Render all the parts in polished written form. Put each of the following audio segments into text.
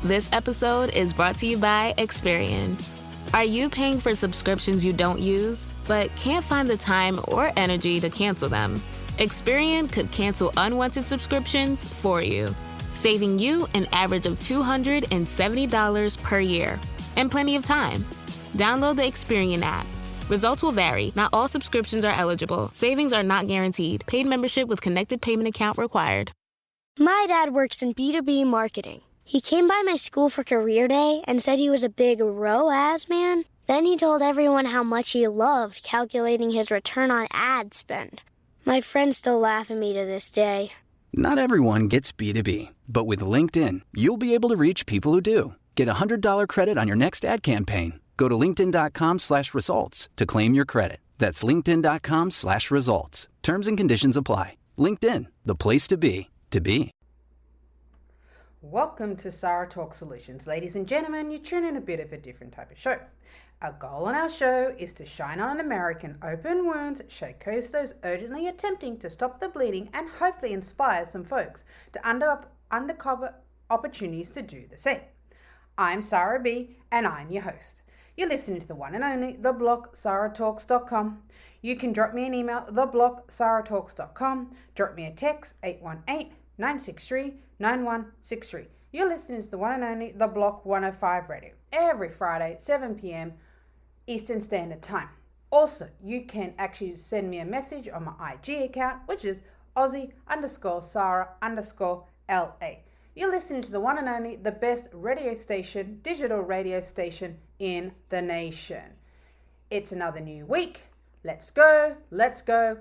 This episode is brought to you by Experian. Are you paying for subscriptions you don't use, but can't find the time or energy to cancel them? Experian could cancel unwanted subscriptions for you, saving you an average of $270 per year and plenty of time. Download the Experian app. Results will vary. Not all subscriptions are eligible. Savings are not guaranteed. Paid membership with connected payment account required. My dad works in B2B marketing. He came by my school for career day and said he was a big ROAS man. Then he told everyone how much he loved calculating his return on ad spend. My friends still laugh at me to this day. Not everyone gets B2B, but with LinkedIn, you'll be able to reach people who do. Get a $100 credit on your next ad campaign. Go to linkedin.com/results to claim your credit. That's linkedin.com/results. Terms and conditions apply. LinkedIn, the place to be, to be. Welcome to Sarah Talk Solutions. Ladies and gentlemen, you tune in a bit of a different type of show. Our goal on our show is to shine on American open wounds, showcase those urgently attempting to stop the bleeding, and hopefully inspire some folks to undercover opportunities to do the same. I'm Sarah B, and I'm your host. You're listening to the one and only The Block, sarahtalks.com. You can drop me an email, theblock@sarahtalks.com. Drop me a text, 818-963-9163. You're listening to the one and only The Block 105 Radio, every Friday, 7 p.m. Eastern Standard Time. Also, you can actually send me a message on my IG account, which is Aussie_Sarah_LA. You're listening to the one and only, the best radio station, digital radio station in the nation. It's another new week. Let's go, and let's go.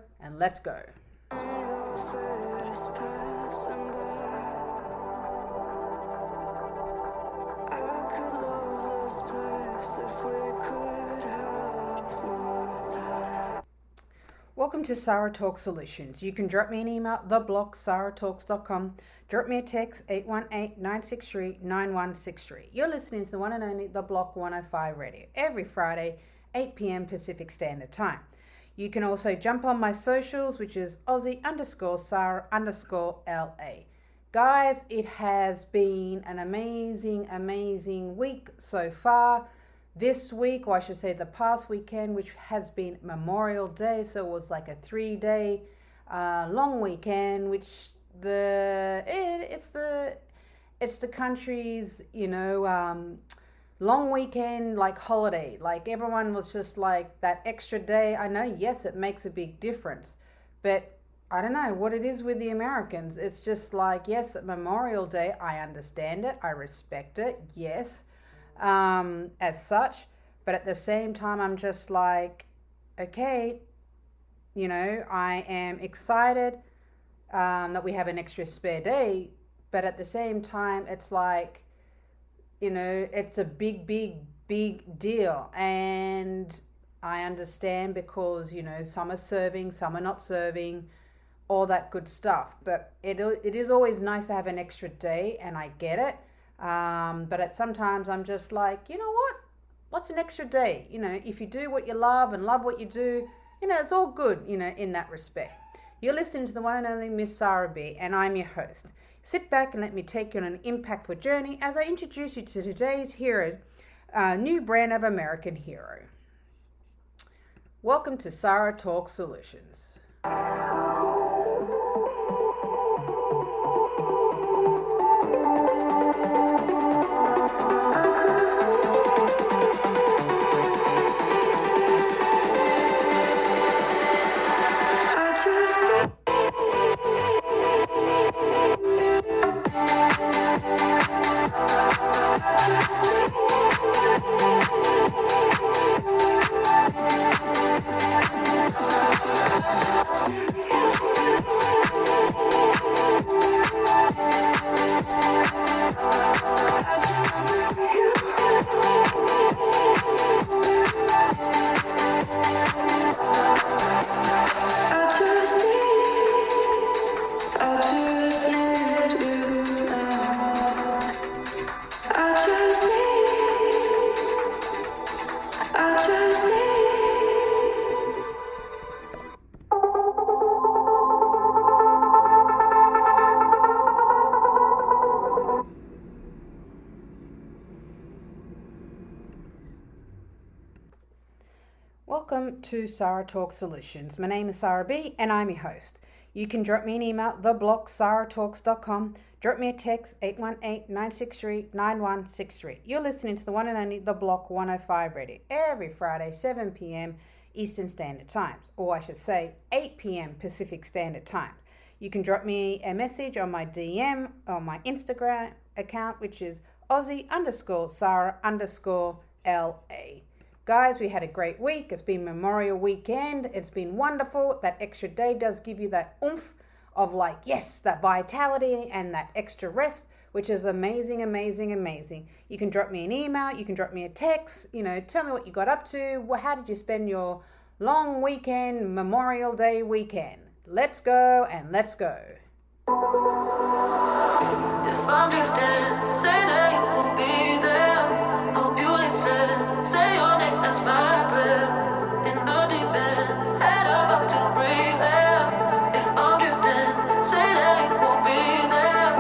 Welcome to Sarah Talk Solutions. You can drop me an email, theblock@sarahtalks.com. Drop me a text, 818-963-9163. You're listening to the one and only The Block 105 Radio, every Friday, 8 p.m. Pacific Standard Time. You can also jump on my socials, which is Aussie_Sarah_LA. Guys, it has been an amazing week so far. This week, or I should say the past weekend, which has been Memorial Day, so it was like a 3-day long weekend, which it's the country's long weekend, like holiday. Like everyone was just like that extra day. I know, yes, it makes a big difference, but I don't know what it is with the Americans. It's just like, yes, Memorial Day, I understand it, I respect it, yes. As such, but at the same time I'm just like, okay, I am excited that we have an extra spare day, but at the same time it's like, it's a big deal, and I understand because some are serving, some are not serving, all that good stuff, but it is always nice to have an extra day, and I get it. But sometimes I'm just like, you know what? What's an extra day? If you do what you love and love what you do, it's all good, in that respect. You're listening to the one and only Miss Sarah B, and I'm your host. Sit back and let me take you on an impactful journey as I introduce you to today's hero's new brand of American hero. Welcome to Sarah Talk Solutions. Welcome to Sarah Talk Solutions. My name is Sarah B and I'm your host. You can drop me an email, theblogsarahtalks.com. Drop me a text, 818-963-9163. You're listening to the one and only The Block 105 Radio every Friday, 7 p.m. Eastern Standard Times, or I should say 8 p.m. Pacific Standard Time. You can drop me a message on my DM on my Instagram account, which is Aussie_Sarah_LA. Guys, we had a great week. It's been Memorial Weekend. It's been wonderful. That extra day does give you that oomph of like, yes, that vitality and that extra rest, which is amazing, amazing, amazing. You can drop me an email. You can drop me a text. Tell me what you got up to. How did you spend your long weekend, Memorial Day weekend? Let's go and let's go. If I'm drifting, say that you will be there. Hope you listen, say your name as my prayer. In the deep end, head above to breathe air. If I'm drifting, say that you will be there.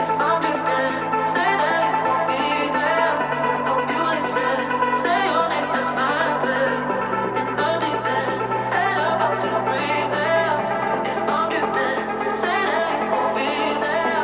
If I'm drifting, say that you will be there. Hope you listen, say your name as my prayer. In the deep end, head above to breathe air. If I'm drifting, say that you will be there.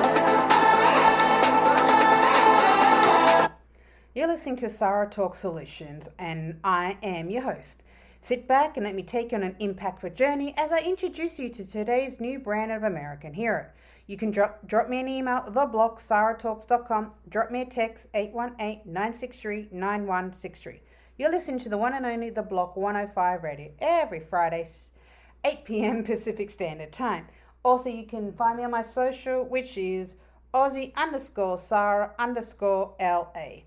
You're listening to Sarah Talk Solutions, and I am your host. Sit back and let me take you on an impactful journey as I introduce you to today's new brand of American hero. You can drop me an email, theblogsarahtalks.com. Drop me a text, 818-963-9163. You're listening to the one and only The Block 105 Radio every Friday, 8 p.m. Pacific Standard Time. Also, you can find me on my social, which is Aussie_Sarah_LA.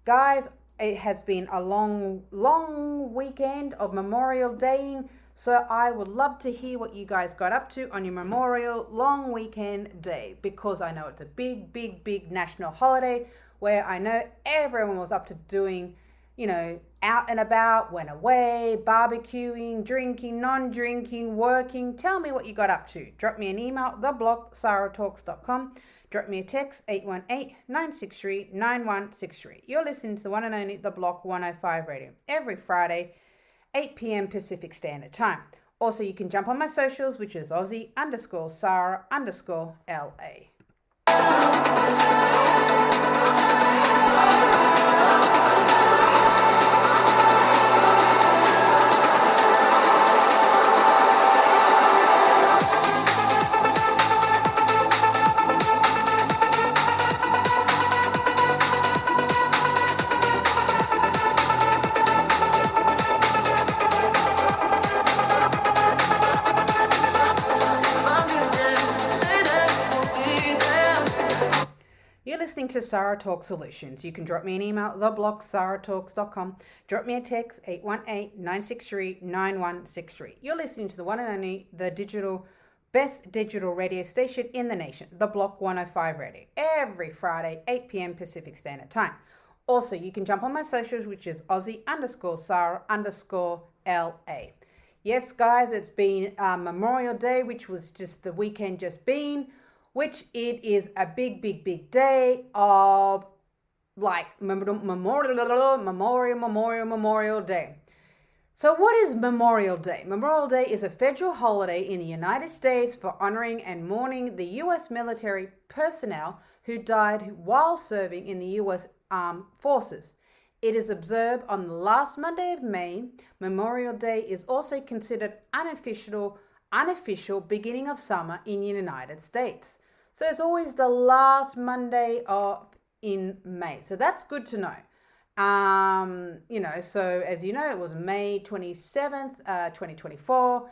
Guys, it has been a long weekend of Memorial Daying, so I would love to hear what you guys got up to on your Memorial long weekend day, because I know it's a big national holiday where I know everyone was up to doing, out and about, went away, barbecuing, drinking, non-drinking, working. Tell me what you got up to. Drop me an email, theblogsarahtalks.com. Drop me a text, 818-963-9163. You're listening to the one and only The Block 105 Radio every Friday, 8 p.m. Pacific Standard Time. Also, you can jump on my socials, which is Aussie_Sarah_LA. To Sarah Talk Solutions. You can drop me an email, theblogsarahtalks.com. Drop me a text, 818-963-9163. You're listening to the one and only, best digital radio station in the nation, The Block 105 Radio, every Friday, 8 p.m. Pacific Standard Time. Also, you can jump on my socials, which is Aussie_Sarah_LA. Yes, guys, it's been Memorial Day, which was just the weekend just been, which it is a big day of like Memorial Day. So what is Memorial Day? Memorial Day is a federal holiday in the United States for honoring and mourning the U.S. military personnel who died while serving in the U.S. Armed Forces. It is observed on the last Monday of May. Memorial Day is also considered unofficial beginning of summer in the United States. So it's always the last Monday in May. So that's good to know. So as you know, it was May 27th, 2024,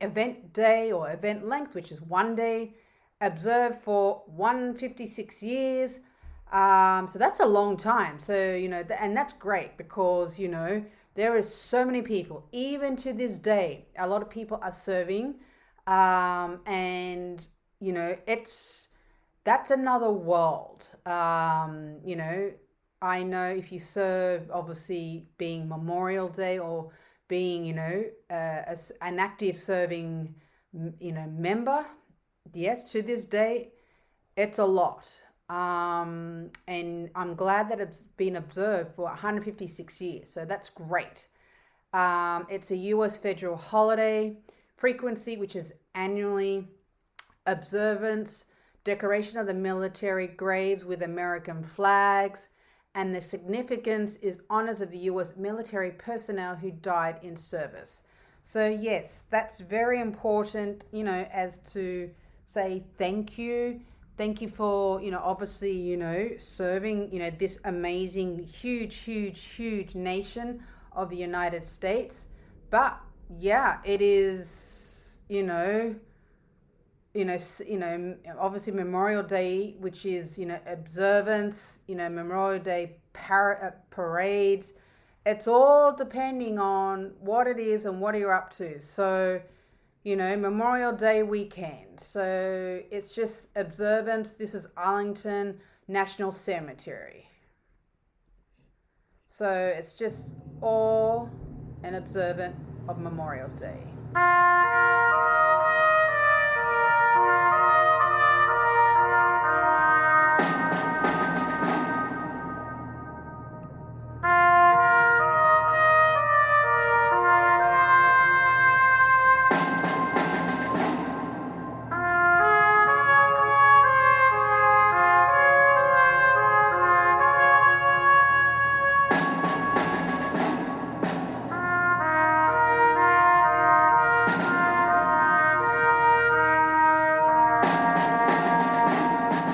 event day or event length, which is 1 day, observed for 156 years. So that's a long time. So, and that's great because, there is so many people, even to this day, a lot of people are serving, and that's another world. I know if you serve, obviously being Memorial Day or being, an active serving, member, yes, to this day, it's a lot. And I'm glad that it's been observed for 156 years. So that's great. It's a US federal holiday. Frequency, which is annually. Observance, decoration of the military graves with American flags, and the significance is honors of the US military personnel who died in service. So yes, that's very important, as to say thank you. Thank you for, obviously, serving, this amazing, huge nation of the United States. But yeah, it is, obviously Memorial Day, which is, observance, Memorial Day parades. It's all depending on what it is and what you're up to. So, Memorial Day weekend. So it's just observance. This is Arlington National Cemetery. So it's just all an observant of Memorial Day.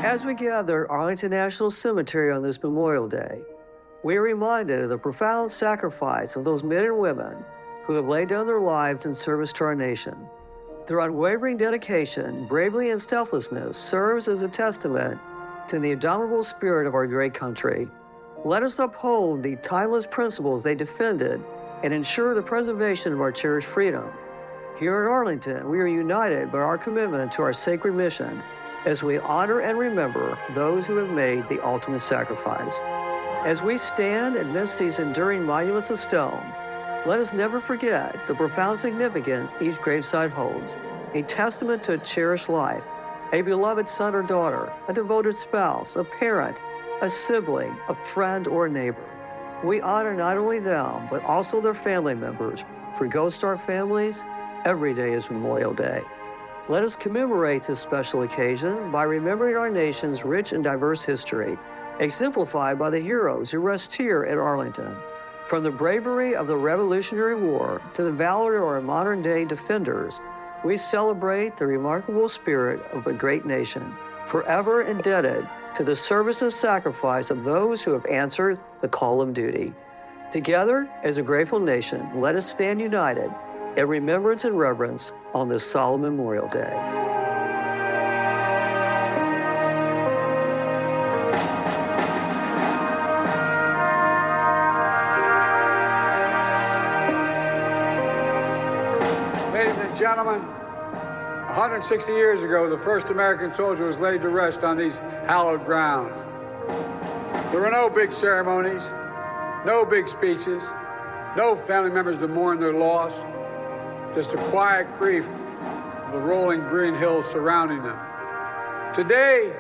As we gather at Arlington National Cemetery on this Memorial Day, we are reminded of the profound sacrifice of those men and women who have laid down their lives in service to our nation. Their unwavering dedication, bravery, and selflessness serves as a testament to the indomitable spirit of our great country. Let us uphold the timeless principles they defended and ensure the preservation of our cherished freedom. Here at Arlington, we are united by our commitment to our sacred mission as we honor and remember those who have made the ultimate sacrifice. As we stand amidst these enduring monuments of stone, let us never forget the profound significance each gravesite holds, a testament to a cherished life, a beloved son or daughter, a devoted spouse, a parent, a sibling, a friend, or a neighbor. We honor not only them, but also their family members. For Gold Star families, every day is Memorial Day. Let us commemorate this special occasion by remembering our nation's rich and diverse history, exemplified by the heroes who rest here at Arlington. From the bravery of the Revolutionary War to the valor of our modern-day defenders, we celebrate the remarkable spirit of a great nation, forever indebted to the service and sacrifice of those who have answered the call of duty. Together, as a grateful nation, let us stand united in remembrance and reverence on this solemn Memorial Day. Ladies and gentlemen, 160 years ago, the first American soldier was laid to rest on these hallowed grounds. There were no big ceremonies, no big speeches, no family members to mourn their loss, just a quiet grief of the rolling green hills surrounding them. Today,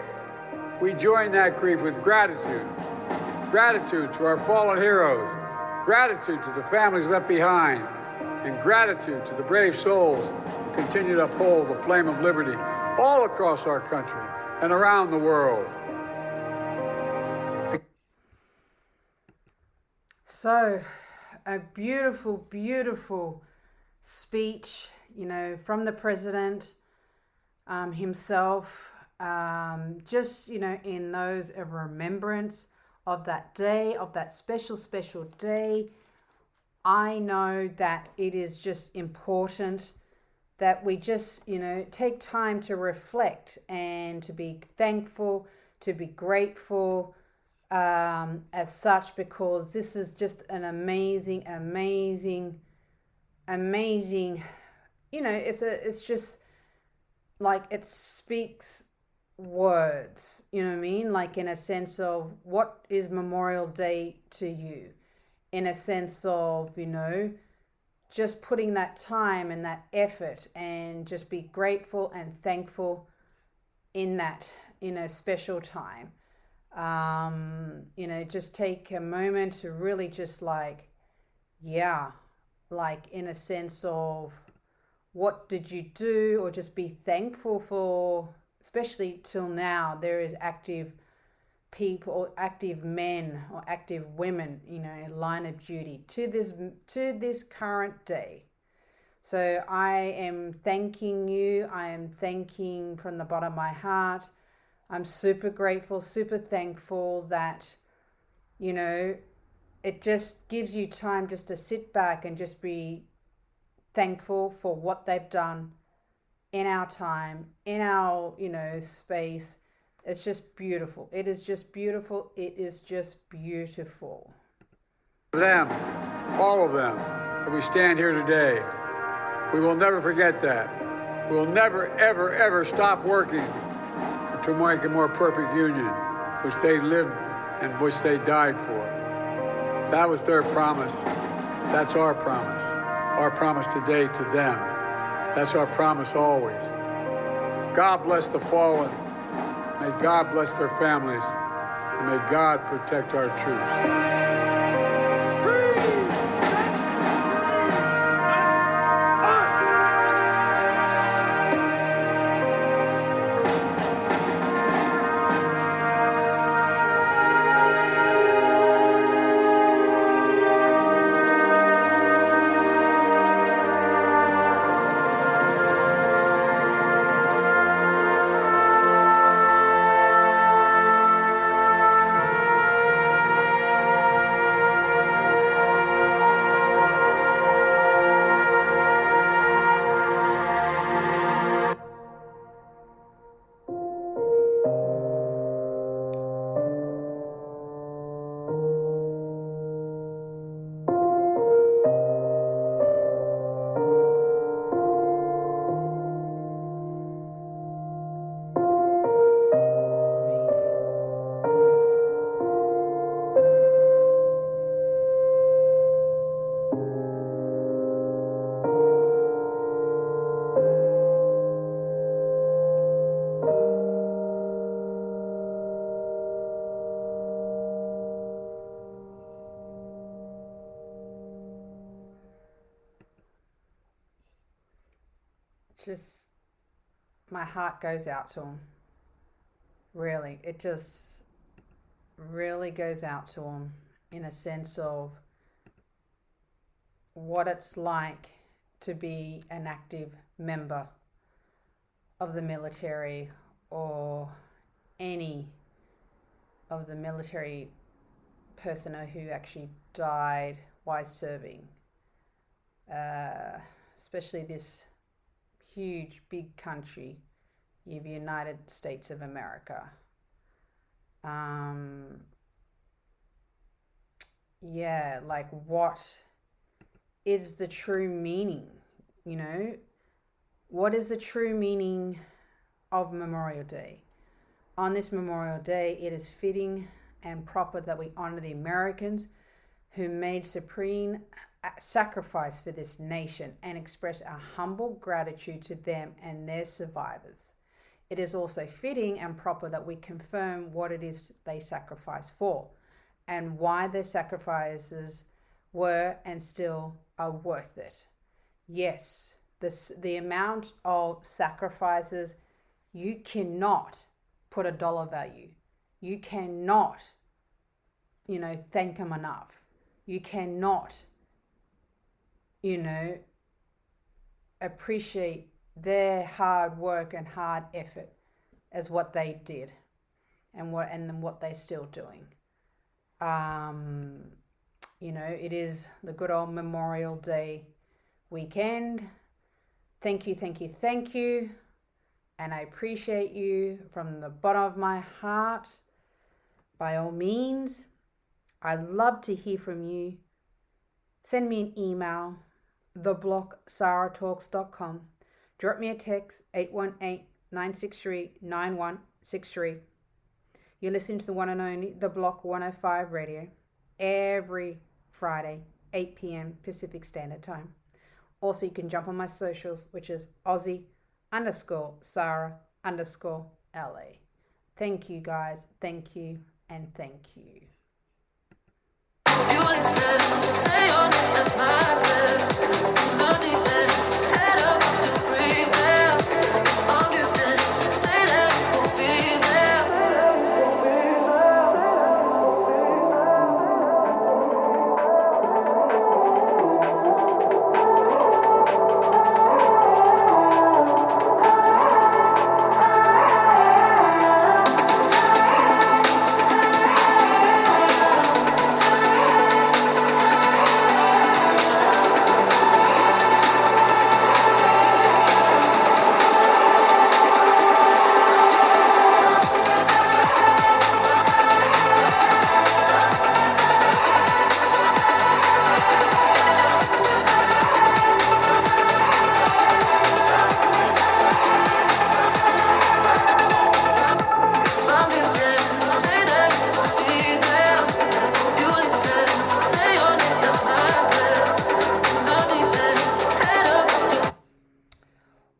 we join that grief with gratitude. Gratitude to our fallen heroes, gratitude to the families left behind, and gratitude to the brave souls who continue to uphold the flame of liberty all across our country and around the world. So, a beautiful, beautiful speech, from the president himself, just, in those of remembrance of that day, of that special day. I know that it is just important that we just, take time to reflect and to be thankful, to be grateful as such, because this is just an amazing, it's just like it speaks words, like in a sense of what is Memorial Day to you, in a sense of, just putting that time and that effort and just be grateful and thankful in that, special time. Just take a moment to really just like in a sense of what did you do, or just be thankful for, especially till now, there is active people or active men or active women, line of duty to this current day. So I am thanking you. I am thanking from the bottom of my heart. I'm super grateful, super thankful that, it just gives you time just to sit back and just be thankful for what they've done in our time, in our, space. It's just beautiful. It is just beautiful. It is just beautiful. Them, all of them, that we stand here today. We will never forget that. We will never, ever, ever stop working to make a more perfect union, which they lived and which they died for. That was their promise. That's our promise. Our promise today to them. That's our promise always. God bless the fallen. May God bless their families. And may God protect our troops. Just, my heart goes out to them. Really, it just really goes out to them in a sense of what it's like to be an active member of the military or any of the military personnel who actually died while serving, especially this huge, big country, the United States of America. Like what is the true meaning? What is the true meaning of Memorial Day? On this Memorial Day, it is fitting and proper that we honor the Americans who made supreme sacrifice for this nation and express our humble gratitude to them and their survivors. It is also fitting and proper that we confirm what it is they sacrificed for and why their sacrifices were and still are worth it. Yes, the amount of sacrifices, you cannot put a dollar value. You cannot, thank them enough. You cannot, appreciate their hard work and hard effort as what they did and what they're still doing. It is the good old Memorial Day weekend. Thank you. And I appreciate you from the bottom of my heart. By all means, I'd love to hear from you. Send me an email, theblocksaratalks.com. Drop me a text, 818-963-9163. You're listening to the one and only The Block 105 Radio every Friday, 8 p.m. Pacific Standard Time. Also, you can jump on my socials, which is Aussie_Sarah_LA. Thank you, guys. Thank you, and thank you. You listen, say your name, that's my prayer.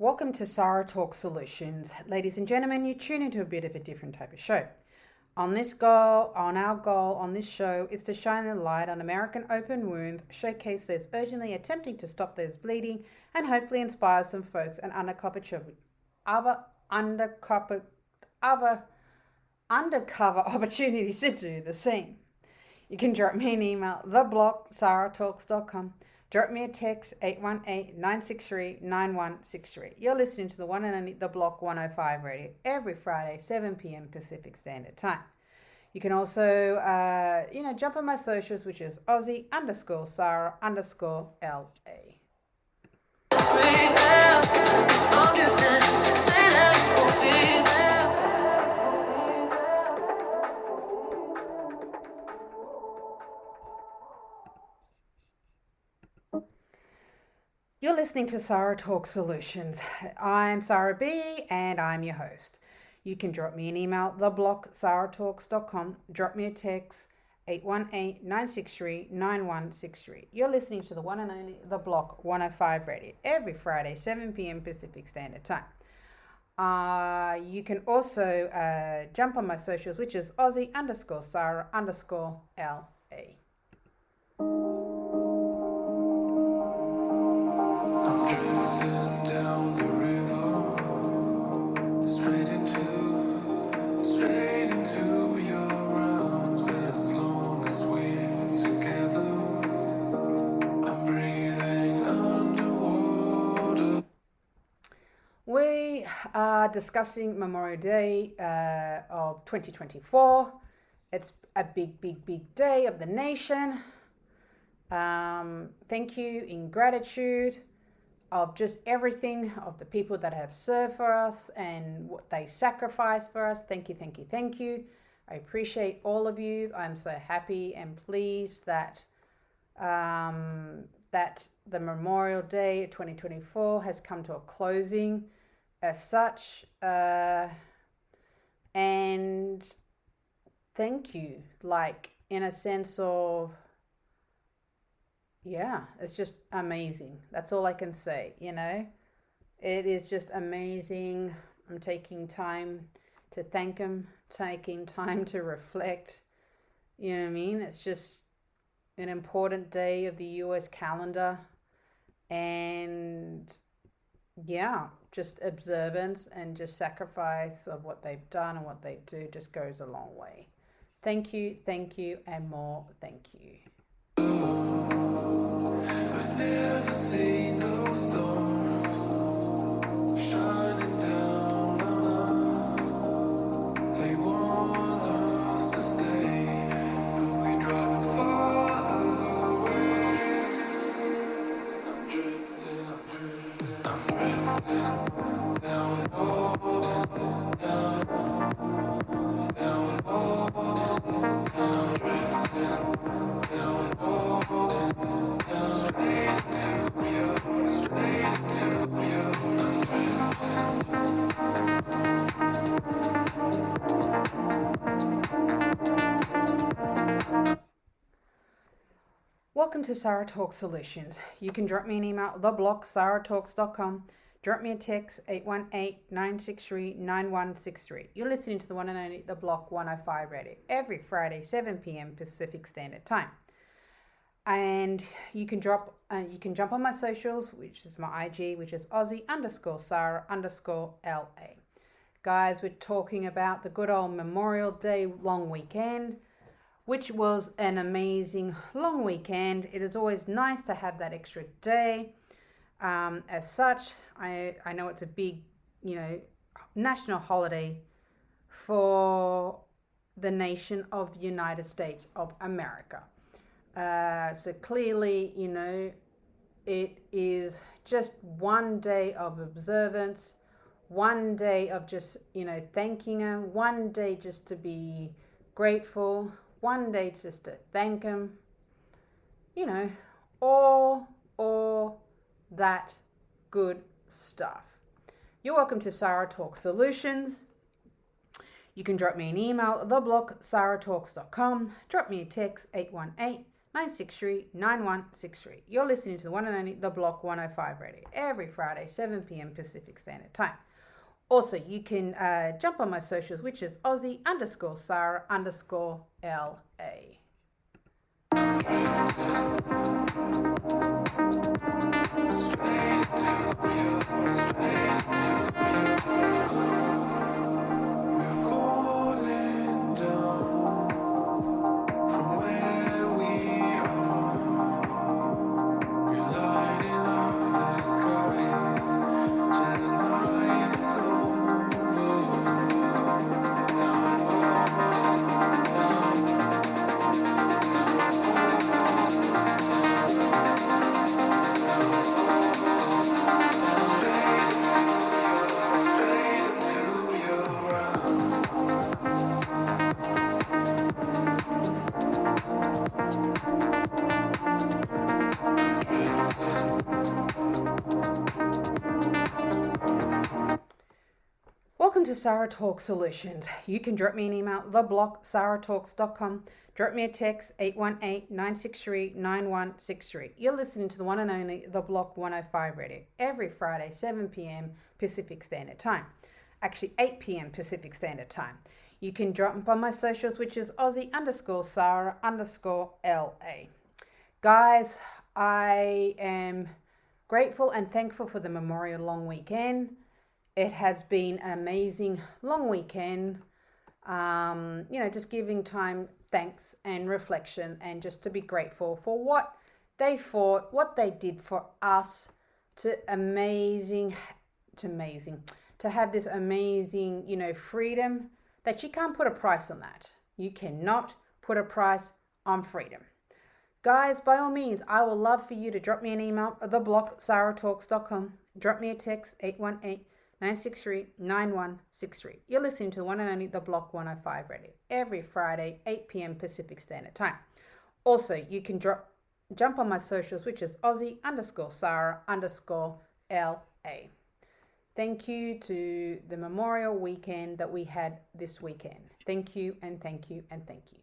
Welcome to Sarah Talk Solutions. Ladies and gentlemen, you tune into a bit of a different type of show. Our goal on this show is to shine a light on American open wounds, showcase those urgently attempting to stop those bleeding, and hopefully inspire some folks and undercover opportunities to do the same. You can drop me an email, theblock@sarahtalks.com. Drop me a text, 818-963-9163. You're listening to the one and only The Block 105 Radio every Friday, 7 p.m. Pacific Standard Time. You can also, jump on my socials, which is Aussie_Sarah_LA. You're listening to Sarah Talk Solutions. I'm Sarah B and I'm your host. You can drop me an email, theblock@sarahtalks.com. Drop me a text, 818-963-9163. You're listening to the one and only The Block 105 Radio every Friday, 7 p.m. Pacific Standard Time. You can also jump on my socials, which is Aussie_Sarah_LA. We are discussing Memorial Day of 2024. It's a big, big, big day of the nation. Thank you in gratitude of just everything, of the people that have served for us and what they sacrificed for us. Thank you, thank you, thank you. I appreciate all of you. I'm so happy and pleased that that the Memorial Day 2024 has come to a closing as such. And thank you, like in a sense of, yeah, it's just amazing. That's all I can say, It is just amazing. I'm taking time to thank him, taking time to reflect. You know what I mean? It's just an important day of the US calendar. And yeah, just observance and just sacrifice of what they've done and what they do just goes a long way. Thank you, and more thank you. I've never seen those stars shining down on us. They want us to stay, but we drive far away. I'm drifting down Oden, down Oden. I'm drifting down Oden. Straight into you. Welcome to Sarah Talk Solutions. You can drop me an email, theblock@sarahtalks.com. Drop me a text, 818-963-9163. You're listening to the one and only The Block 105 Radio every Friday, 7 p.m. Pacific Standard Time. And you can jump on my socials, which is my IG, which is Aussie_Sarah_LA. Guys, we're talking about the good old Memorial Day long weekend, which was an amazing long weekend. It is always nice to have that extra day. As such, I know it's a big, national holiday for the nation of the United States of America. So clearly, it is just one day of observance, one day of just, thanking him, one day just to be grateful, one day just to thank him, all that good stuff. You're welcome to Sarah Talk Solutions. You can drop me an email at theblog@sarahtalks.com. Drop me a text 818-963-9163. You're listening to the one and only The Block 105 Radio every Friday, 7 p.m. Pacific Standard Time. Also, you can jump on my socials, which is Aussie_Sarah_LA. Welcome to Sarah Talk Solutions. You can drop me an email, theblog@sarahtalks.com. Drop me a text, 818-963-9163. You're listening to the one and only The Block 105 Radio every Friday, 7 p.m. Pacific Standard Time. Actually, 8 p.m. Pacific Standard Time. You can drop on my socials, which is Aussie_Sarah_LA. Guys, I am grateful and thankful for the Memorial Long Weekend. It has been an amazing long weekend, just giving time, thanks and reflection, and just to be grateful for what they fought, what they did for us, to have this amazing, freedom that you can't put a price on that. You cannot put a price on freedom. Guys, by all means, I will love for you to drop me an email at theblog@sarahtalks.com. Drop me a text, 818-963-9163. You're listening to the one and only The Block 105 Radio every Friday, 8 p.m. Pacific Standard Time. Also, you can jump on my socials, which is Aussie_Sarah_LA. Thank you to the Memorial Weekend that we had this weekend. Thank you and thank you and thank you.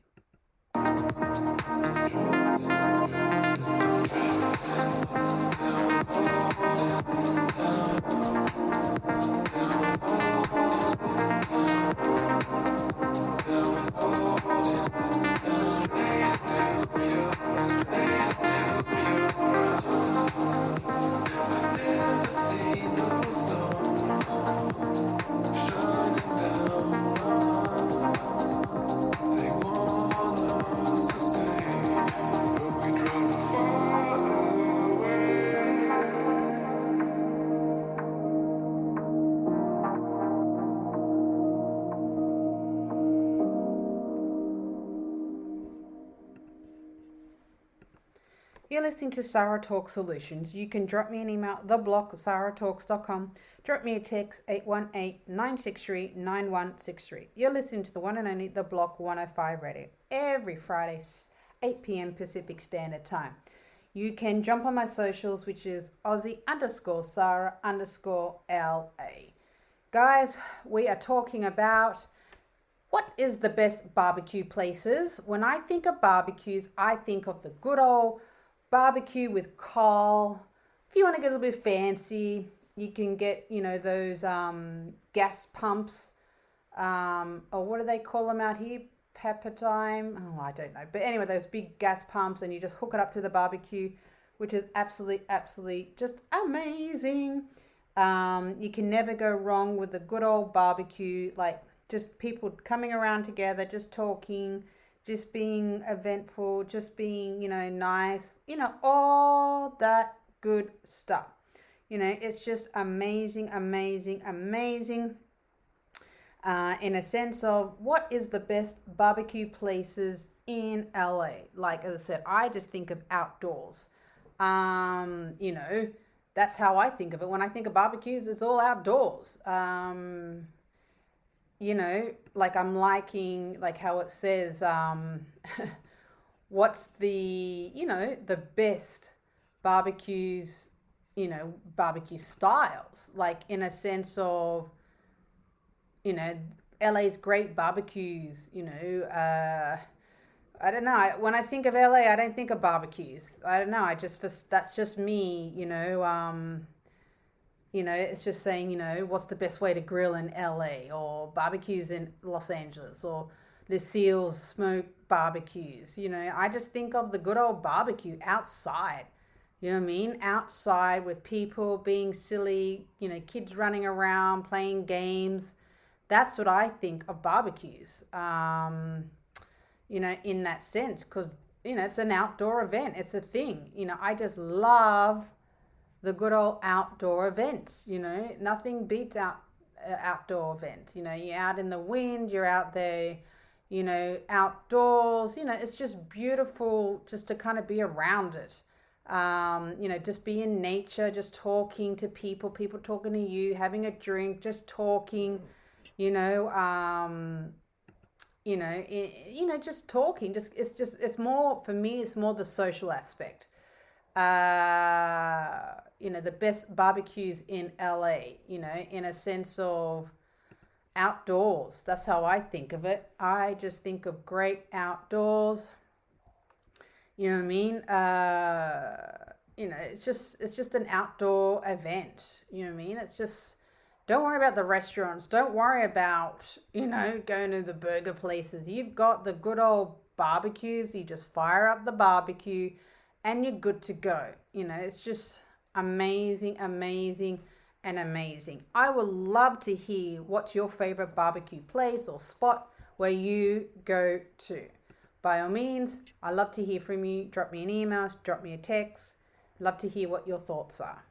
You're listening to Sarah Talk Solutions. You can drop me an email, theblog@sarahtalks.com. Drop me a text, 818-963-9163. You're listening to the one and only The Block 105 Radio every Friday, 8 p.m. Pacific Standard Time. You can jump on my socials, which is Aussie_Sarah_LA. Guys, we are talking about what is the best barbecue places. When I think of barbecues, I think of the good old barbecue with coal. If you want to get a little bit fancy, you can get, those gas pumps, or what do they call them out here? pepper time. Oh, I don't know. But anyway, those big gas pumps, and you just hook it up to the barbecue, which is absolutely just amazing. You can never go wrong with the good old barbecue, like just people coming around together, just talking, just being eventful, just being, nice, all that good stuff. It's just amazing, amazing, amazing. In a sense of what is the best barbecue places in LA. Like, as I said, I just think of outdoors. That's how I think of it. When I think of barbecues, it's all outdoors. Like I'm liking like how it says, what's the best barbecues, barbecue styles, like in a sense of, LA's great barbecues, I don't know. When I think of LA, I don't think of barbecues. I don't know. That's just me, it's just saying, what's the best way to grill in LA, or barbecues in Los Angeles, or Lucille's smoke barbecues. I just think of the good old barbecue outside. You know what I mean? Outside with people being silly, kids running around, playing games. That's what I think of barbecues. In that sense, because, it's an outdoor event. It's a thing. I just love the good old outdoor events. Nothing beats outdoor events. You're out in the wind, you're out there, outdoors. It's just beautiful just to kind of be around it. Just be in nature, just talking to people talking to you, having a drink, just talking, just talking. It's more, for me, it's more the social aspect. The best barbecues in LA, in a sense of outdoors. That's how I think of it. I just think of great outdoors. You know what I mean? It's just an outdoor event. You know what I mean? It's just, don't worry about the restaurants. Don't worry about, going to the burger places. You've got the good old barbecues. You just fire up the barbecue and you're good to go. It's just amazing, amazing, and amazing. I would love to hear what's your favorite barbecue place or spot where you go to. By all means, I love to hear from you. Drop me an email, drop me a text. Love to hear what your thoughts are.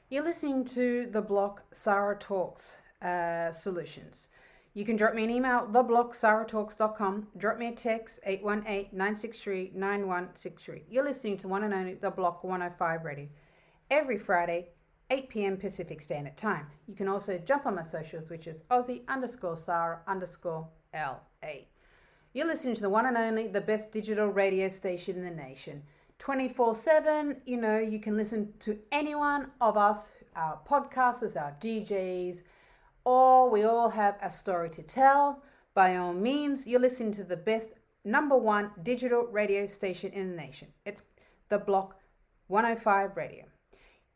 You're listening to The Block Sarah Talks Solutions. You can drop me an email, theblocksarahtalks.com. Drop me a text, 818-963-9163. You're listening to one and only The Block 105 Radio. Every Friday, 8 p.m. Pacific Standard Time. You can also jump on my socials, which is Aussie_Sarah_LA. You're listening to the one and only, the best digital radio station in the nation. 24/7, you can listen to any one of us, our podcasters, our DJs, or we all have a story to tell. By all means, you're listening to the best number one digital radio station in the nation. It's the Block 105 Radio.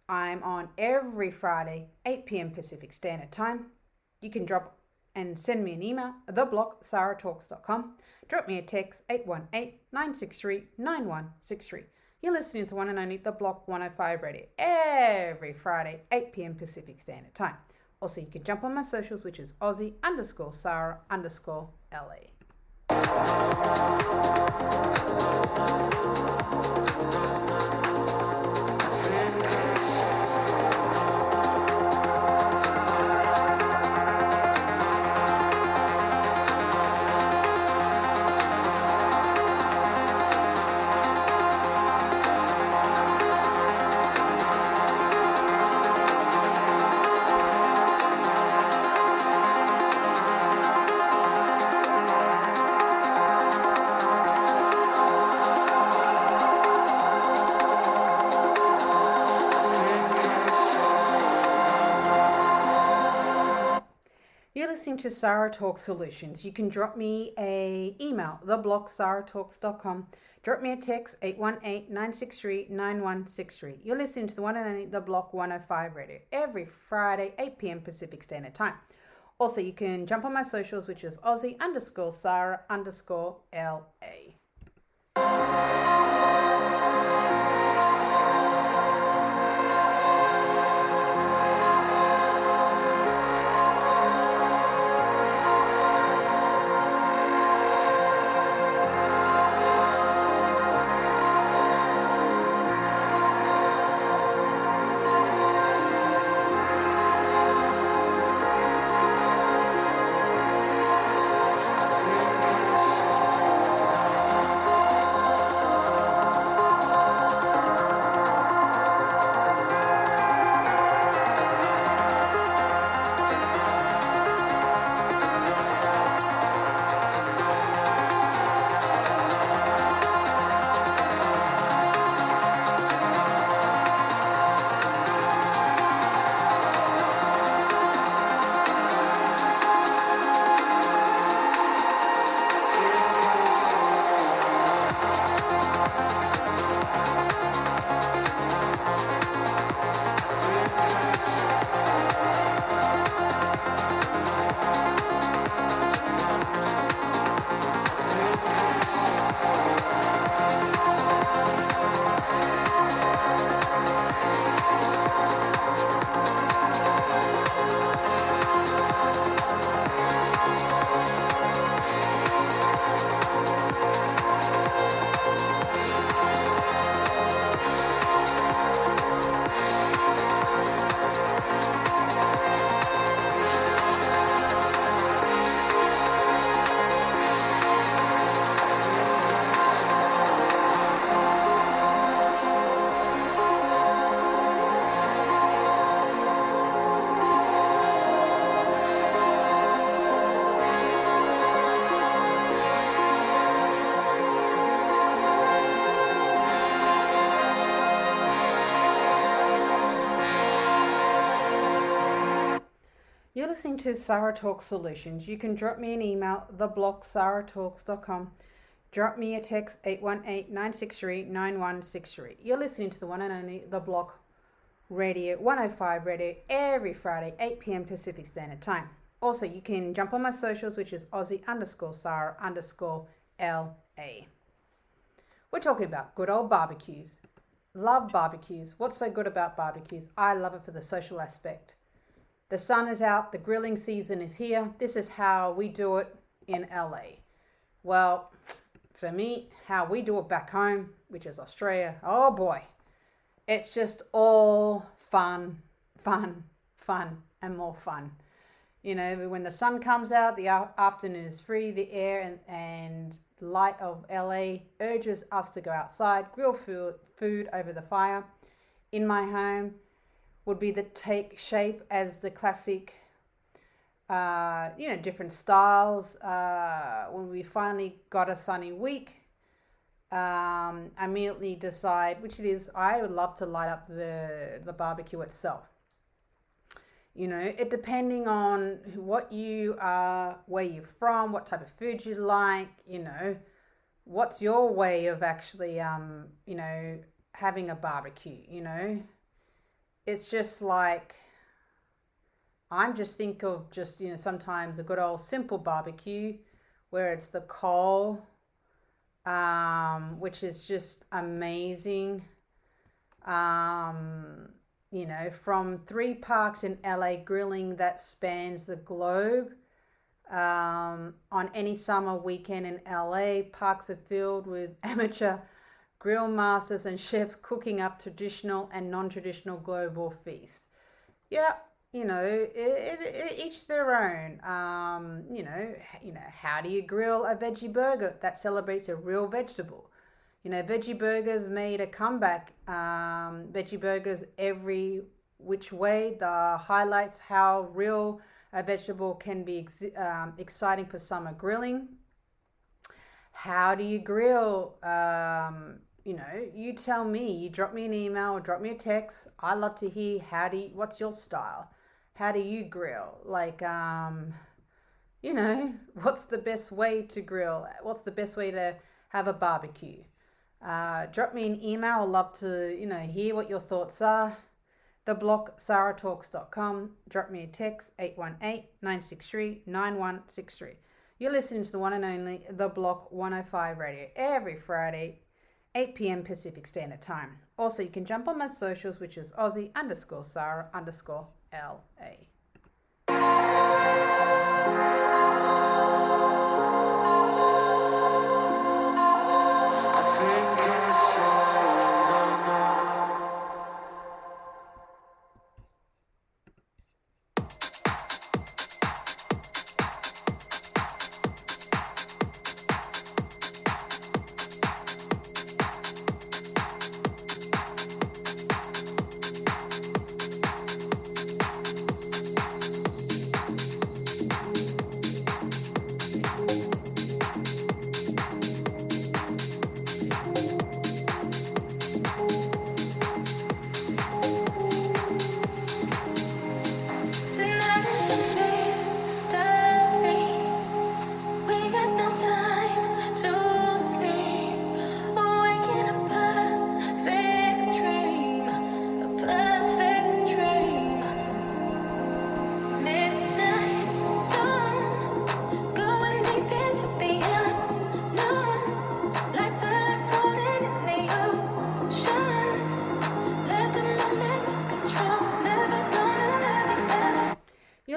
I'm on every Friday, 8 p.m. Pacific Standard Time. You can drop and send me an email, theblock@saratalks.com. Drop me a text, 818-963-9163. You're listening to one and only The Block 105 Radio every Friday, 8 p.m. Pacific Standard Time. Also, you can jump on my socials, which is Aussie_Sarah_LA. To Sarah Talk Solutions. You can drop me a email, theblock@saratalks.com. Drop me a text, 818-963-9163. You're listening to the one and only The Block 105 Radio every Friday, 8 p.m. Pacific Standard Time. Also, you can jump on my socials, which is Aussie_Sarah_LA. You're listening to Sarah Talk Solutions. You can drop me an email, theblock@saratalks.com. Drop me a text, 818-963-9163. You're listening to the one and only The Block Radio 105 Radio every Friday, 8 p.m. Pacific Standard Time. Also, you can jump on my socials, which is Aussie_Sarah_LA. We're talking about good old barbecues. Love barbecues. What's so good about barbecues? I love it for the social aspect. The sun is out, the grilling season is here. This is how we do it in LA. Well, for me, how we do it back home, which is Australia, oh boy, it's just all fun, fun, fun, and more fun. You know, when the sun comes out, the afternoon is free, the air and light of LA urges us to go outside, grill food over the fire. In my home would be the take shape as the classic different styles. When we finally got a sunny week, immediately decide which it is. I would love to light up the barbecue itself. It depending on what you are, where you're from, what type of food you like, what's your way of actually, having a barbecue, It's just like, I'm just think of just, sometimes a good old simple barbecue where it's the coal, which is just amazing. From 3 parks in LA grilling that spans the globe. On any summer weekend in LA, parks are filled with amateur grill masters and chefs cooking up traditional and non-traditional global feasts. Yeah, each their own. How do you grill a veggie burger that celebrates a real vegetable? Veggie burgers made a comeback. Veggie burgers every which way. The highlights how real a vegetable can be exciting for summer grilling. How do you grill? You tell me. You drop me an email or drop me a text. I love to hear what's your style? How do you grill? What's the best way to grill? What's the best way to have a barbecue? Drop me an email. I'd love to, hear what your thoughts are. The block, sarahtalks.com. Drop me a text, 818-963-9163. You're listening to the one and only The Block 105 Radio every Friday, 8 p.m. Pacific Standard Time. Also, you can jump on my socials, which is Aussie_Sarah_LA.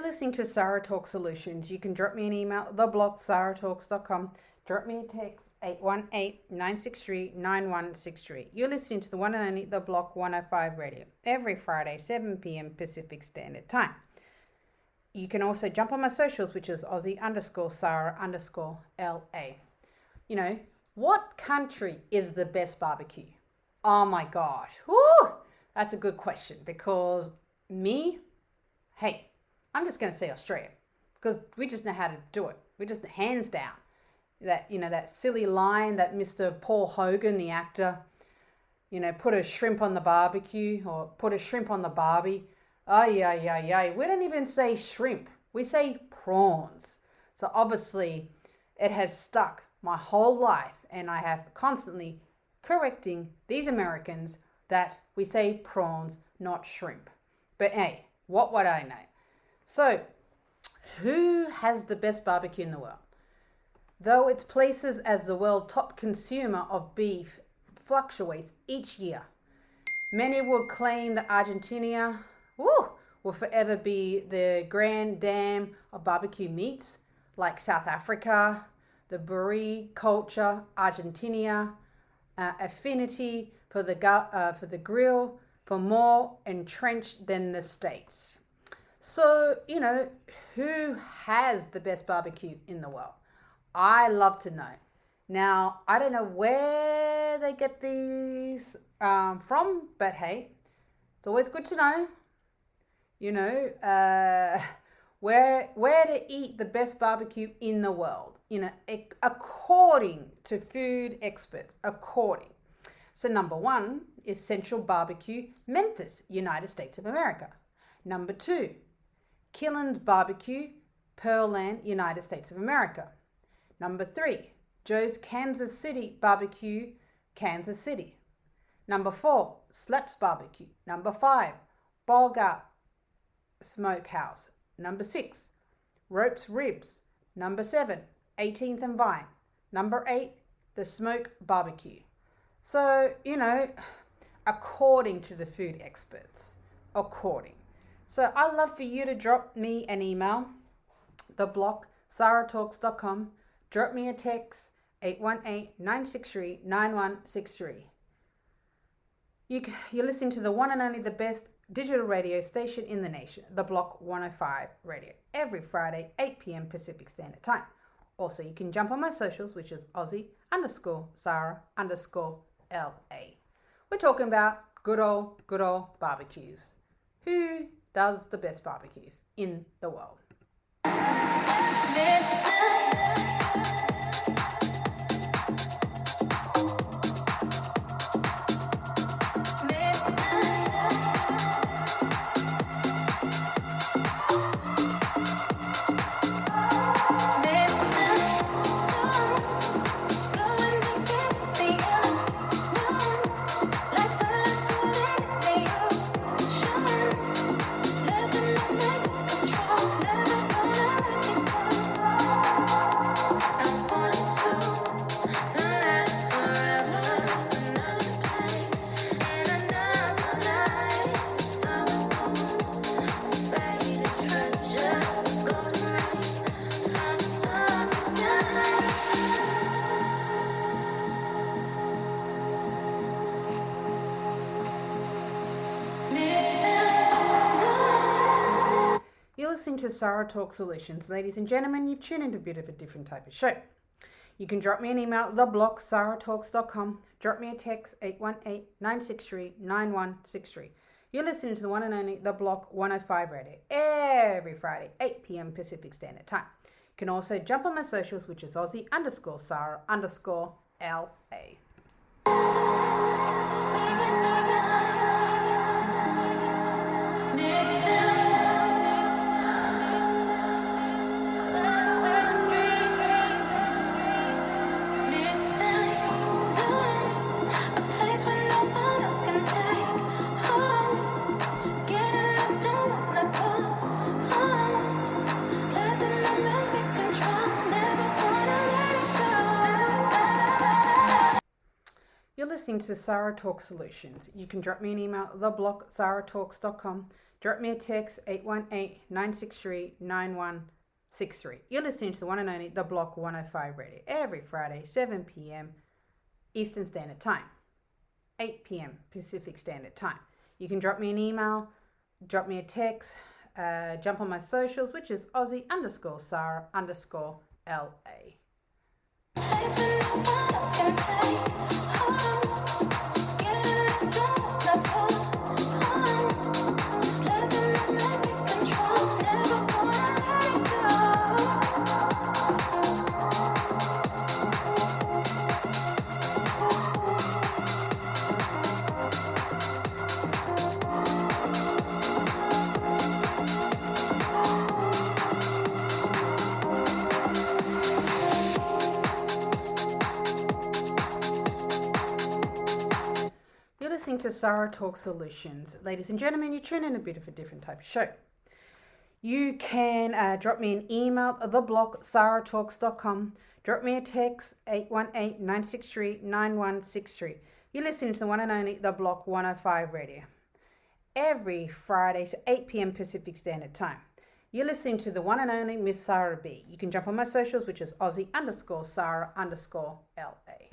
Listening to Sarah Talk Solutions. You can drop me an email, theblock@sarahtalks.com. Drop me a text, 818-963-9163. You're listening to the one and only The Block 105 Radio every Friday, 7 p.m. Pacific Standard Time. You can also jump on my socials, which is Aussie_Sarah_LA. What country is the best barbecue? Oh my gosh. Woo! That's a good question because I'm just going to say Australia because we just know how to do it. We just hands down. That silly line that Mr. Paul Hogan, the actor, put a shrimp on the barbecue or put a shrimp on the barbie. Oh, yeah. We don't even say shrimp. We say prawns. So obviously it has stuck my whole life and I have constantly correcting these Americans that we say prawns, not shrimp. But hey, what would I know? So, who has the best barbecue in the world? Though its places as the world top consumer of beef fluctuates each year, many would claim that Argentina will forever be the grand dam of barbecue meats, like South Africa, the Buri culture, Argentina, affinity for the grill, for more entrenched than the States. So, who has the best barbecue in the world? I love to know. Now, I don't know where they get these from, but hey, it's always good to know. where to eat the best barbecue in the world, according to food experts, according. So number 1 is Central Barbecue, Memphis, United States of America. Number 2, Killen's Barbecue, Pearland, United States of America. Number 3, Joe's Kansas City Barbecue, Kansas City. Number 4, Slaps Barbecue. Number 5, Bogart Smokehouse. Number 6, Ropes Ribs. Number 7, 18th and Vine. Number 8, The Smoke Barbecue. So, according to the food experts, according. So I'd love for you to drop me an email, theblock@saratalks.com. Drop me a text, 818-963-9163. You're listening to the one and only, the best digital radio station in the nation, the Block 105 Radio, every Friday, 8 p.m. Pacific Standard Time. Also, you can jump on my socials, which is Aussie_Sarah_LA. We're talking about good old barbecues. Who does the best barbecues in the world? To Sarah Talk Solutions. Ladies and gentlemen, you've tuned into a bit of a different type of show. You can drop me an email, theblock@saratalks.com. Drop me a text, 818-963-9163. You're listening to the one and only The Block 105 Radio, every Friday, 8 p.m. Pacific Standard Time. You can also jump on my socials, which is Aussie_Sarah_LA. Listening to Sarah Talk Solutions. You can drop me an email, theblock@saratalks.com. Drop me a text, 818-963-9163. You're listening to the one and only The Block 105 Radio, every Friday, 7 p.m. Eastern Standard Time, 8 p.m. Pacific Standard Time. You can drop me an email, drop me a text, jump on my socials, which is Aussie_Sarah_LA. To Sarah Talk Solutions. Ladies and gentlemen, you tune in a bit of a different type of show. You can drop me an email, theblock@saratalks.com. Drop me a text, 818-963-9163. You're listening to the one and only The Block 105 Radio, every Friday, so 8 p.m. Pacific Standard Time. You're listening to the one and only Miss Sarah B. You can jump on my socials, which is Aussie_Sarah_LA.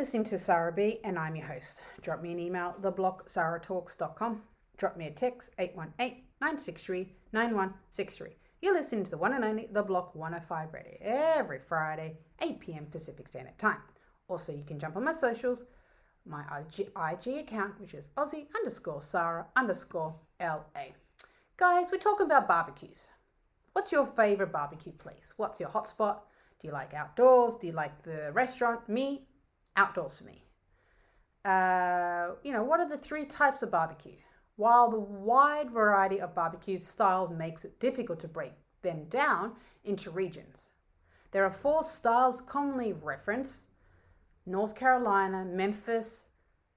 listening to Sarah B, and I'm your host. Drop me an email, theblocksarahtalks.com. Drop me a text, 818-963-9163. You're listening to the one and only The Block 105 Radio every Friday, 8 p.m. Pacific Standard Time. Also, you can jump on my socials, my IG account, which is Aussie_Sarah_LA. Guys, we're talking about barbecues. What's your favorite barbecue place? What's your hotspot? Do you like outdoors? Do you like the restaurant? Me, outdoors for me. What are the three types of barbecue? While the wide variety of barbecue style makes it difficult to break them down into regions, there are 4 styles commonly referenced. North Carolina, Memphis,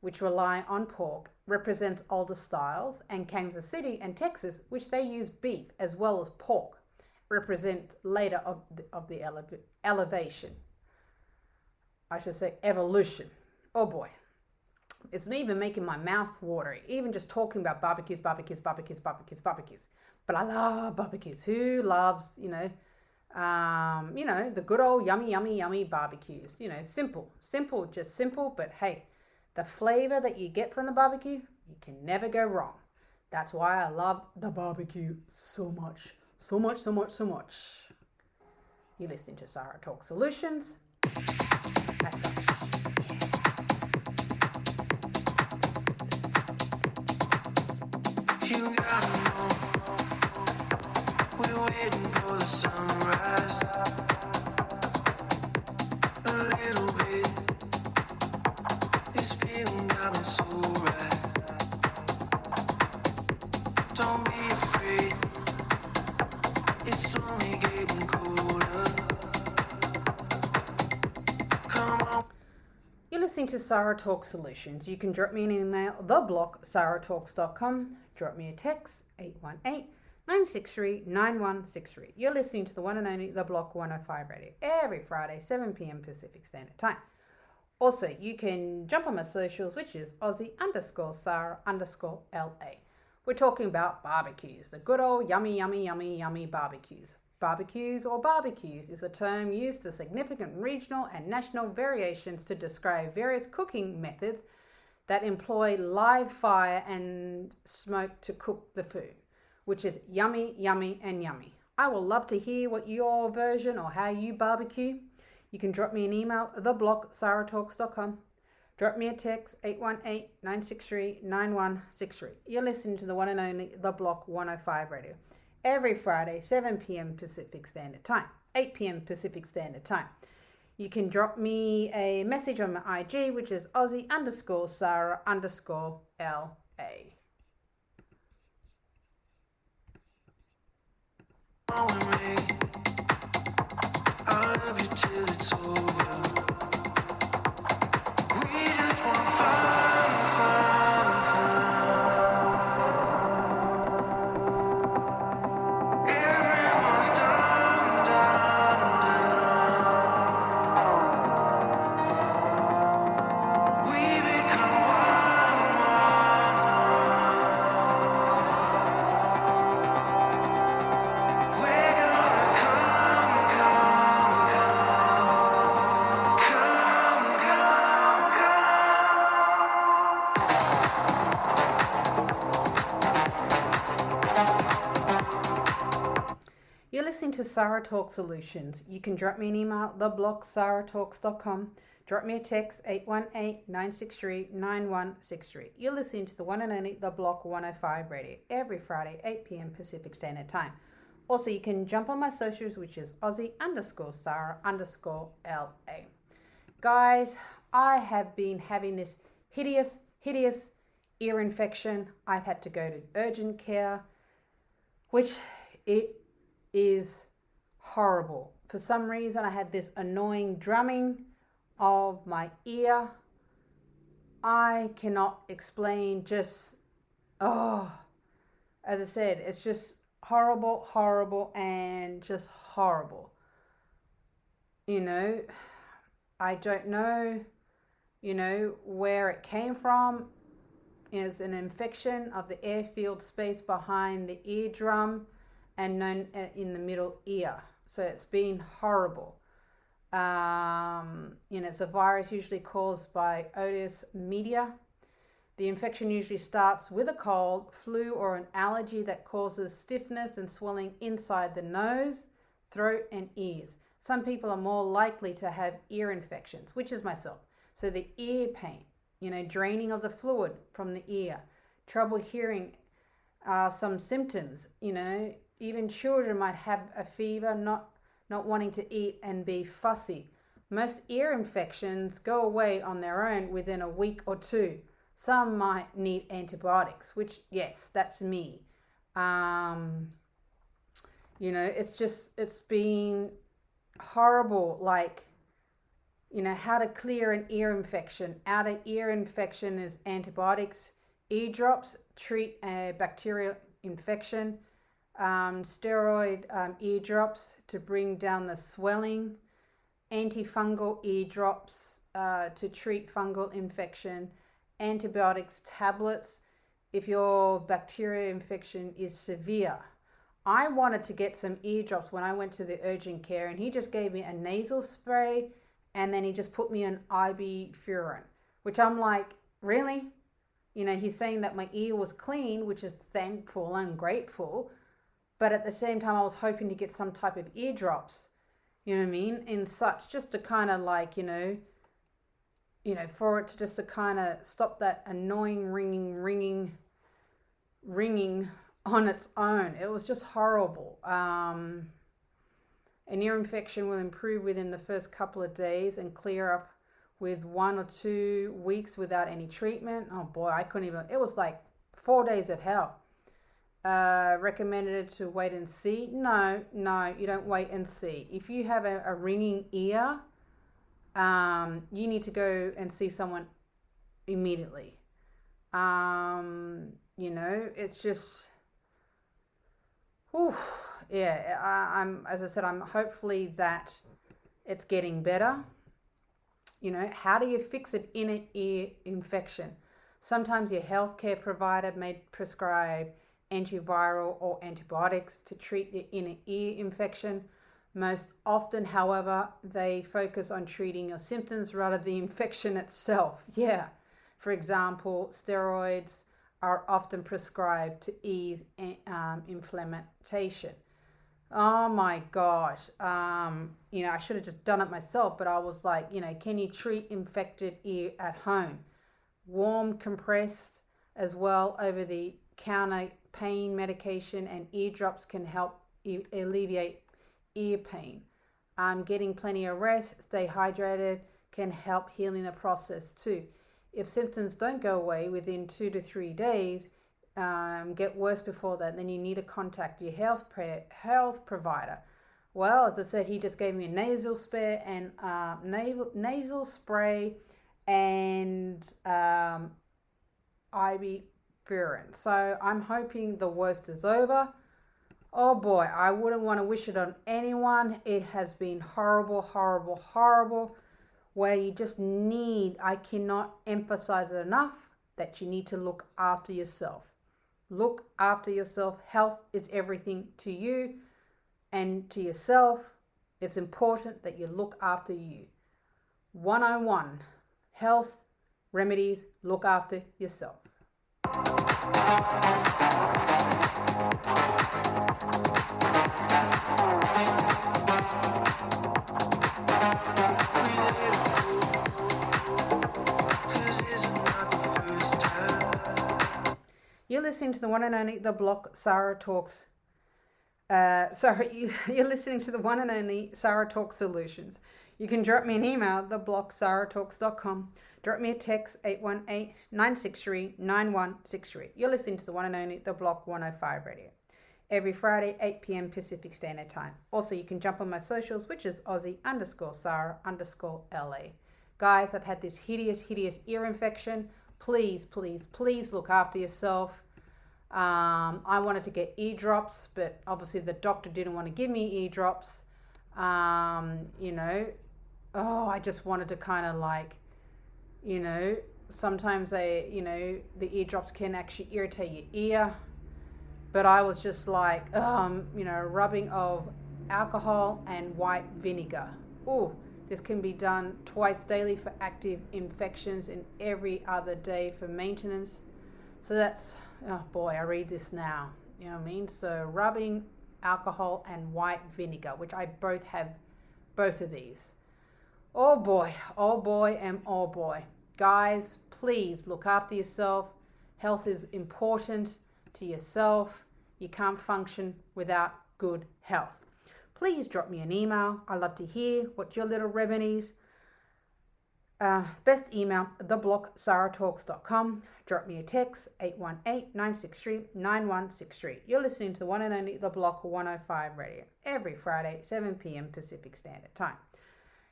which rely on pork, represents older styles, and Kansas City and Texas, which they use beef as well as pork, represent later of the elevation. I should say evolution. Oh boy. It's me even making my mouth watery, even just talking about barbecues. But I love barbecues. Who loves, the good old yummy barbecues. Simple, just simple. But hey, the flavor that you get from the barbecue, you can never go wrong. That's why I love the barbecue so much. You're listening to Sarah Talk Solutions. That's such. You gotta know, we're waiting for the sunrise. A little bit, this feeling got me so right. Don't be afraid, it's only getting colder. Come on. You're listening to Sarah Talk Solutions. You can drop me an email, theblocksarahtalks.com. Drop me a text, 818-963-9163. You're listening to the one and only The Block 105 Radio every Friday, 7 p.m. Pacific Standard Time. Also, you can jump on my socials, which is Aussie_Sarah_LA. We're talking about barbecues, the good old yummy barbecues. Barbecues is a term used to significant regional and national variations to describe various cooking methods that employ live fire and smoke to cook the food, which is yummy. I will love to hear what your version or how you barbecue. You can drop me an email, theblocksarahtalks.com. Drop me a text, 818-963-9163. You're listening to the one and only The Block 105 Radio every Friday, 7 p.m. Pacific Standard Time, 8 p.m. Pacific Standard Time. You can drop me a message on my IG, which is Aussie_Sarah_LA. I love you till it's over. We just want fun. Everyone's done. We become one. We're gonna You're listening to Sarah Talk Solutions. You can drop me an email, theblocksarahtalks.com. Drop me a text, 818-963-9163. You're listening to the one and only The Block 105 Radio every Friday, 8 p.m. Pacific Standard Time. Also, you can jump on my socials, which is Aussie_Sarah_LA. Guys, I have been having this hideous ear infection. I've had to go to urgent care, which it is horrible. For some reason, I had this annoying drumming of my ear. I cannot explain, as I said, it's just horrible, and just horrible. I don't know, where it came from. It's an infection of the airfield space behind the eardrum and known in the middle ear. So it's been horrible. It's a virus usually caused by otitis media. The infection usually starts with a cold, flu, or an allergy that causes stiffness and swelling inside the nose, throat, and ears. Some people are more likely to have ear infections, which is myself. So the ear pain, draining of the fluid from the ear, trouble hearing, some symptoms, even children might have a fever, not wanting to eat and be fussy. Most ear infections go away on their own within a week or two. Some might need antibiotics, which, yes, that's me. It's been horrible, how to clear an ear infection. Outer ear infection is antibiotics. Ear drops treat a bacterial infection. Steroid ear drops to bring down the swelling. Antifungal ear drops to treat fungal infection. Antibiotics tablets if your bacterial infection is severe. I wanted to get some ear drops when I went to the urgent care, and he just gave me a nasal spray, and then he just put me on ibuprofen, which I'm like, really? He's saying that my ear was clean, which is thankful and grateful, but at the same time I was hoping to get some type of ear drops, in such, just to kind of for it to just to kind of stop that annoying ringing on its own. It was just horrible. An ear infection will improve within the first couple of days and clear up with 1 or 2 weeks without any treatment. Oh boy, I couldn't even, it was like 4 days of hell. Recommended to wait and see. No, you don't wait and see. If you have a ringing ear, you need to go and see someone immediately. It's just, as I said, I'm hopefully that it's getting better. How do you fix an inner ear infection? Sometimes your healthcare provider may prescribe antiviral or antibiotics to treat the inner ear infection. Most often, however, they focus on treating your symptoms rather than the infection itself. Yeah. For example, steroids are often prescribed to ease inflammation. Oh my gosh. I should have just done it myself, but I was like, can you treat infected ear at home? Warm, compressed, as well over the counter pain medication and eardrops can help alleviate ear pain. Getting plenty of rest, stay hydrated can help healing the process too. If symptoms don't go away within 2 to 3 days, get worse before that, then you need to contact your health provider. Well, as I said, he just gave me a nasal spray and ibuprofen. So I'm hoping the worst is over. Oh boy, I wouldn't want to wish it on anyone. It has been horrible, horrible, horrible, where you just need, I cannot emphasize it enough, that you need to look after yourself. Look after yourself. Health is everything to you and to yourself. It's important that you look after you. 101, health remedies, look after yourself. You're listening to the one and only The Block Sarah Talks. You're listening to the one and only Sarah Talks Solutions. You can drop me an email, theblocksarahtalks.com. Drop me a text, 818-963-9163. You're listening to the one and only The Block 105 Radio. Every Friday, 8 p.m. Pacific Standard Time. Also, you can jump on my socials, which is Aussie_Sarah_LA. Guys, I've had this hideous ear infection. Please, please, please look after yourself. I wanted to get ear drops, but obviously the doctor didn't want to give me ear drops. I just wanted to kind of sometimes the eardrops can actually irritate your ear. But I was just rubbing of alcohol and white vinegar. Ooh, This can be done twice daily for active infections and every other day for maintenance. So that's, oh boy, I read this now. You know what I mean? So rubbing alcohol and white vinegar, which I both have, both of these. Oh boy, and oh boy. Guys, please look after yourself. Health is important to yourself. You can't function without good health. Please drop me an email. I love to hear what your little remedies. Best email, theblocksaratalks.com. Drop me a text, 818-963-9163. You're listening to the one and only The Block 105 Radio, every Friday, 7 p.m. Pacific Standard Time.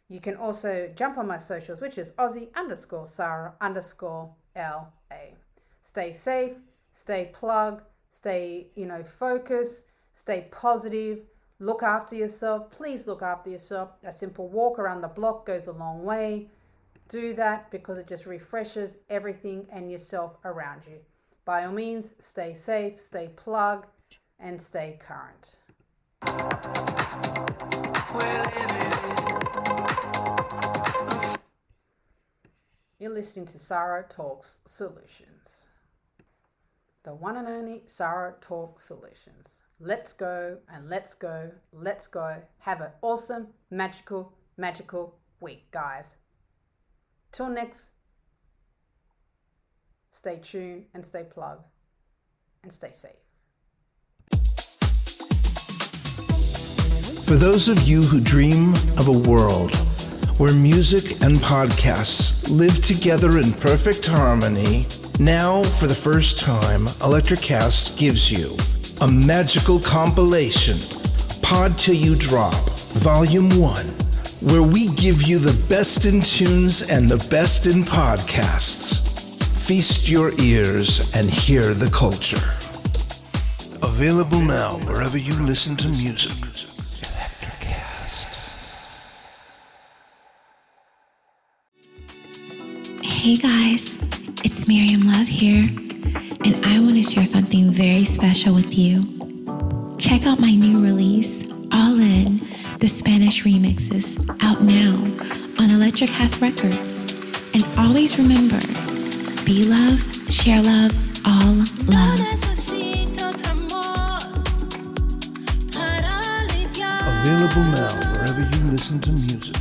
You can also jump on my socials, which is Aussie_Sarah_LA. Stay safe, stay plugged, stay, focused, stay positive. Look after yourself. Please look after yourself. A simple walk around the block goes a long way. Do that because it just refreshes everything and yourself around you. By all means, stay safe, stay plugged, and stay current. You're listening to Sarah Talks Solutions. The one and only Sarah Talk Solutions. Let's go and let's go. Let's go. Have an awesome, magical week, guys. Till next, stay tuned and stay plugged and stay safe. For those of you who dream of a world where music and podcasts live together in perfect harmony, now, for the first time, Electricast gives you a magical compilation, Pod Till You Drop, Volume 1, where we give you the best in tunes and the best in podcasts. Feast your ears and hear the culture. Available now wherever you listen to music. Electricast. Hey guys, it's Miriam Love here, and I want to share something very special with you. Check out my new release, All In, the Spanish remixes, out now on Electricast Records. And always remember, be love, share love, all love. Available now wherever you listen to music.